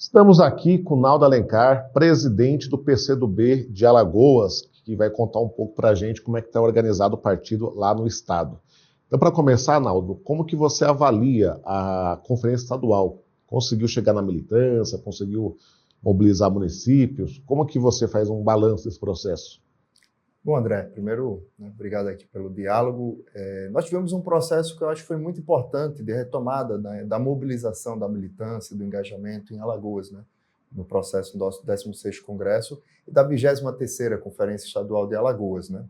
Estamos aqui com Naldo Alencar, presidente do PCdoB de Alagoas, que vai contar um pouco para a gente como é que está organizado o partido lá no estado. Então, para começar, Naldo, como que você avalia a conferência estadual? Conseguiu chegar na militância, conseguiu mobilizar municípios? Como que você faz um balanço desse processo? Bom, André, primeiro, obrigado aqui pelo diálogo. Nós tivemos um processo que eu acho que foi muito importante de retomada, né, da mobilização da militância, do engajamento em Alagoas, né, no processo do nosso 16º Congresso e da 23ª Conferência Estadual de Alagoas. Né,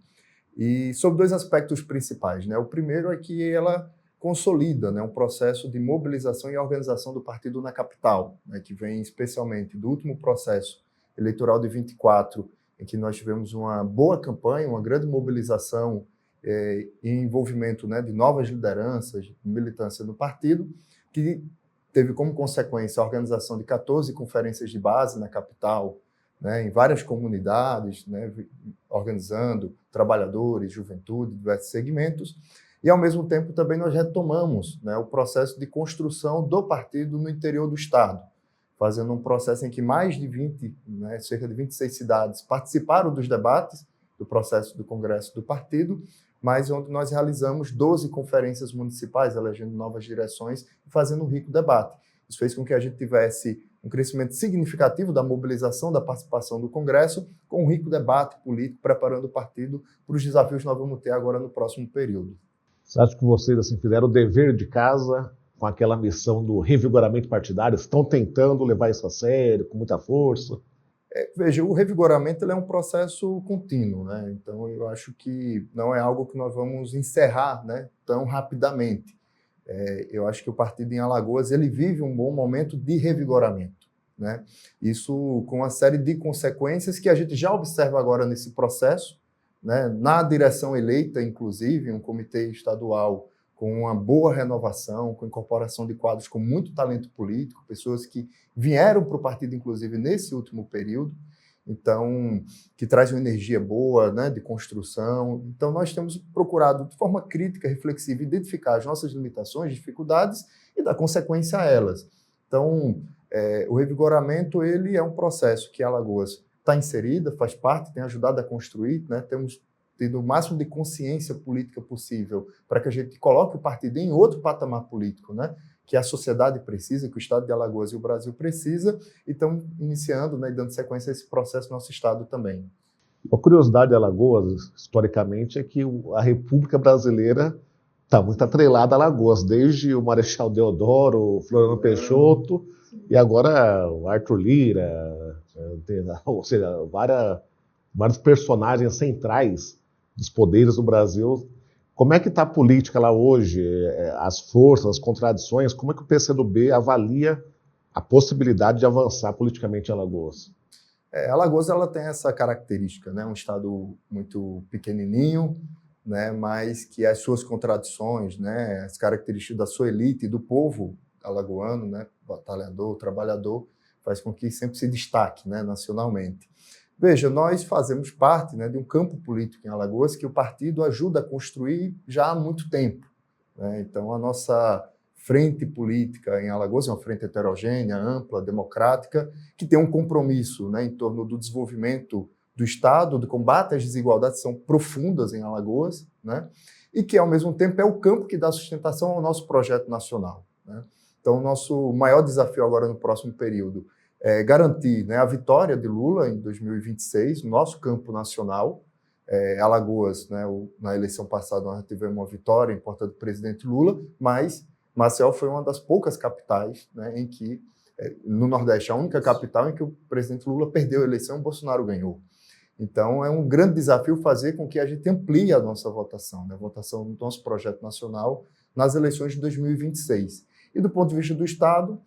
e sobre dois aspectos principais. Né, o primeiro é que ela consolida, né, um processo de mobilização e organização do partido na capital, né, que vem especialmente do último processo eleitoral de 24, em que nós tivemos uma boa campanha, uma grande mobilização e envolvimento, né, de novas lideranças, militância no partido, que teve como consequência a organização de 14 conferências de base na capital, né, em várias comunidades, né, organizando trabalhadores, juventude, diversos segmentos, e ao mesmo tempo também nós retomamos, né, o processo de construção do partido no interior do estado, fazendo um processo em que mais de 20, né, cerca de 26 cidades participaram dos debates do processo do Congresso do Partido, mas onde nós realizamos 12 conferências municipais, elegendo novas direções e fazendo um rico debate. Isso fez com que a gente tivesse um crescimento significativo da mobilização, da participação do Congresso, com um rico debate político, preparando o partido para os desafios que nós vamos ter agora no próximo período. Você acha que vocês fizeram o dever de casa com aquela missão do revigoramento partidário? Estão tentando levar isso a sério, com muita força? Veja, o revigoramento ele é um processo contínuo, né? Então eu acho que não é algo que nós vamos encerrar, né, tão rapidamente. Eu acho que o partido em Alagoas ele vive um bom momento de revigoramento, né? Isso com uma série de consequências que a gente já observa agora nesse processo, né? Na direção eleita, inclusive, um comitê estadual com uma boa renovação, com incorporação de quadros com muito talento político, pessoas que vieram para o partido, inclusive, nesse último período, então, que traz uma energia boa, né, de construção. Então, nós temos procurado, de forma crítica, reflexiva, identificar as nossas limitações, dificuldades e dar consequência a elas. Então, o revigoramento ele é um processo que Alagoas está inserida, faz parte, tem ajudado a construir, né, temos tendo o máximo de consciência política possível para que a gente coloque o partido em outro patamar político, né? Que a sociedade precisa, que o Estado de Alagoas e o Brasil precisa, e estão iniciando, né, e dando sequência a esse processo no nosso Estado também. A curiosidade de Alagoas, historicamente, é que a República Brasileira está muito atrelada a Alagoas, desde o Marechal Deodoro, o Floriano Peixoto, e agora o Arthur Lira, ou seja, vários personagens centrais dos poderes do Brasil. Como é que está a política lá hoje, as forças, as contradições? Como é que o PCdoB avalia a possibilidade de avançar politicamente em Alagoas? Alagoas ela tem essa característica, né? Um estado muito pequenininho, né? Mas que as suas contradições, né? As características da sua elite e do povo alagoano, né? Batalhador, trabalhador, faz com que sempre se destaque, né? Nacionalmente. Veja, nós fazemos parte, né, de um campo político em Alagoas que o partido ajuda a construir já há muito tempo, né? Então, a nossa frente política em Alagoas é uma frente heterogênea, ampla, democrática, que tem um compromisso, né, em torno do desenvolvimento do Estado, do combate às desigualdades que são profundas em Alagoas, né, e que, ao mesmo tempo, é o campo que dá sustentação ao nosso projeto nacional, né? Então, o nosso maior desafio agora no próximo período garantir, né, a vitória de Lula em 2026, no nosso campo nacional. Alagoas, né, na eleição passada, nós tivemos uma vitória importante do presidente Lula, mas Maceió foi uma das poucas capitais, né, em que, no Nordeste, a única capital em que o presidente Lula perdeu a eleição e o Bolsonaro ganhou. Então, é um grande desafio fazer com que a gente amplie a nossa votação, né, a votação do nosso projeto nacional nas eleições de 2026. E do ponto de vista do Estado,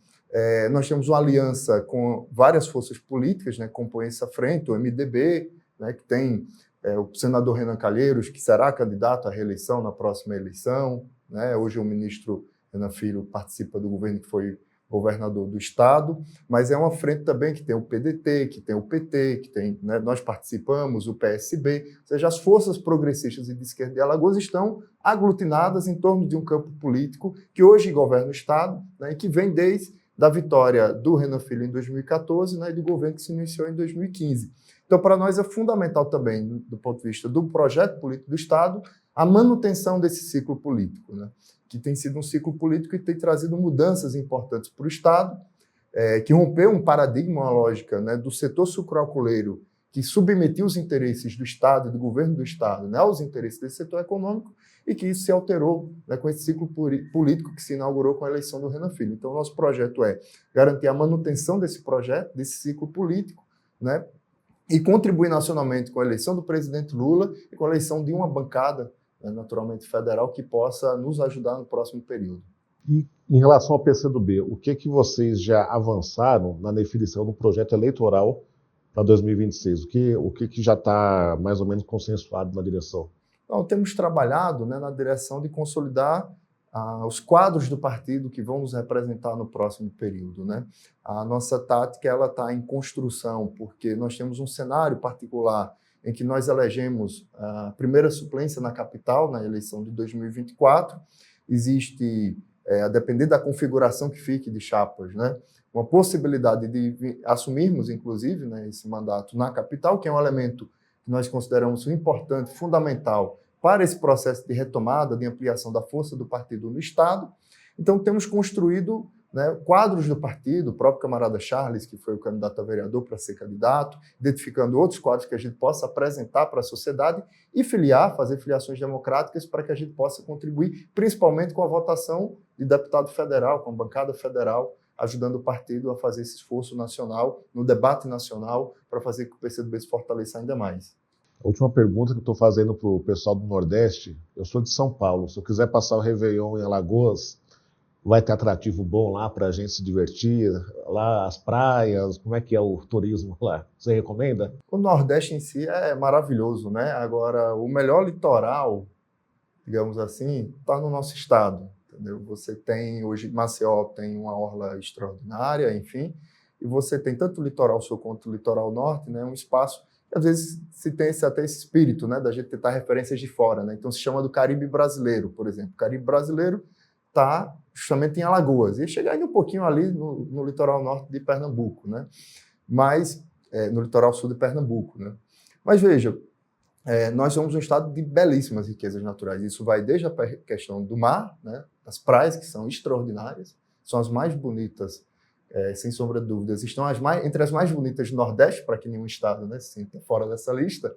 nós temos uma aliança com várias forças políticas, né, que compõem essa frente, o MDB, né, que tem o senador Renan Calheiros, que será candidato à reeleição na próxima eleição, né, hoje o ministro Renan Filho participa do governo que foi governador do Estado, mas é uma frente também que tem o PDT, que tem o PT, que tem, né, nós participamos, o PSB, ou seja, as forças progressistas e de esquerda de Alagoas estão aglutinadas em torno de um campo político que hoje governa o Estado, né, e que vem desde da vitória do Renan Filho em 2014, né, e do governo que se iniciou em 2015. Então, para nós é fundamental também, do ponto de vista do projeto político do Estado, a manutenção desse ciclo político, né, que tem sido um ciclo político que tem trazido mudanças importantes para o Estado, que rompeu um paradigma, uma lógica, né, do setor sucroalcooleiro, que submetia os interesses do Estado e do governo do Estado, né, aos interesses desse setor econômico, e que isso se alterou, né, com esse ciclo político que se inaugurou com a eleição do Renan Filho. Então, o nosso projeto é garantir a manutenção desse projeto, desse ciclo político, né, e contribuir nacionalmente com a eleição do presidente Lula e com a eleição de uma bancada, né, naturalmente federal, que possa nos ajudar no próximo período. E em relação ao PCdoB, o que vocês já avançaram na definição do projeto eleitoral para 2026? O que já está mais ou menos consensuado na direção? Então, temos trabalhado, né, na direção de consolidar os quadros do partido que vão nos representar no próximo período, né? A nossa tática está em construção, porque nós temos um cenário particular em que nós elegemos a primeira suplência na capital, na eleição de 2024. Existe, a depender da configuração que fique de chapas, né, uma possibilidade de assumirmos, inclusive, né, esse mandato na capital, que é um elemento que nós consideramos importante, fundamental, para esse processo de retomada, de ampliação da força do partido no Estado. Então, temos construído, né, quadros do partido, o próprio camarada Charles, que foi o candidato a vereador para ser candidato, identificando outros quadros que a gente possa apresentar para a sociedade e filiar, fazer filiações democráticas para que a gente possa contribuir, principalmente com a votação de deputado federal, com a bancada federal, ajudando o partido a fazer esse esforço nacional, no debate nacional, para fazer com que o PCdoB se fortaleça ainda mais. A última pergunta que eu estou fazendo para o pessoal do Nordeste, eu sou de São Paulo, se eu quiser passar o Réveillon em Alagoas, vai ter atrativo bom lá para a gente se divertir, lá as praias, como é que é o turismo lá? Você recomenda? O Nordeste em si é maravilhoso, né? Agora, o melhor litoral, digamos assim, está no nosso estado, entendeu? Você tem, hoje, Maceió tem uma orla extraordinária, enfim, e você tem tanto o litoral sul quanto o litoral norte, né? Um espaço que às vezes se tem até esse espírito, né, da gente tentar referências de fora, né? Então se chama do Caribe brasileiro, por exemplo. O Caribe brasileiro está justamente em Alagoas, e chega ainda um pouquinho ali no litoral norte de Pernambuco, né? Mas, no litoral sul de Pernambuco, né? Mas veja, nós somos um estado de belíssimas riquezas naturais. Isso vai desde a questão do mar, né? Das praias, que são extraordinárias, são as mais bonitas, sem sombra de dúvidas, estão entre as mais bonitas do Nordeste, para que nenhum estado, né, se sinta fora dessa lista,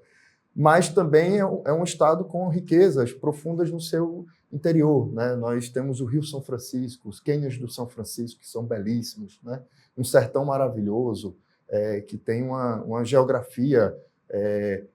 mas também é um estado com riquezas profundas no seu interior, né? Nós temos o Rio São Francisco, os cânions do São Francisco, que são belíssimos, né? Um sertão maravilhoso, que tem uma geografia,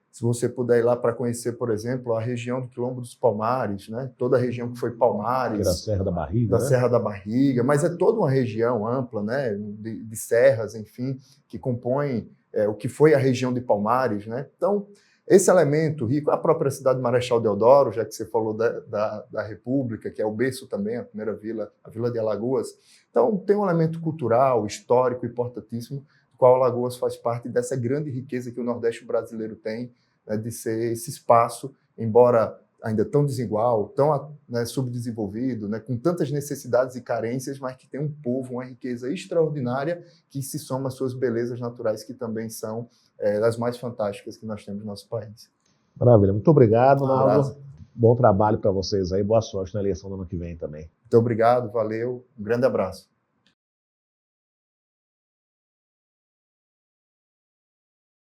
se você puder ir lá para conhecer, por exemplo, a região do Quilombo dos Palmares, né? Toda a região que foi Palmares. Da Serra da Barriga, da, né? Serra da Barriga, mas é toda uma região ampla, né? De serras, enfim, que compõem o que foi a região de Palmares, né? Então, esse elemento rico, a própria cidade de Marechal Deodoro, já que você falou da República, que é o berço também, a primeira vila, a Vila de Alagoas. Então, tem um elemento cultural, histórico, importantíssimo, do qual Alagoas faz parte dessa grande riqueza que o Nordeste brasileiro tem, né, de ser esse espaço, embora ainda tão desigual, tão, né, subdesenvolvido, né, com tantas necessidades e carências, mas que tem um povo, uma riqueza extraordinária que se soma às suas belezas naturais, que também são das mais fantásticas que nós temos no nosso país. Maravilha. Muito obrigado, Naldo. Bom trabalho para vocês aí. Boa sorte na eleição do ano que vem também. Muito obrigado, valeu. Um grande abraço.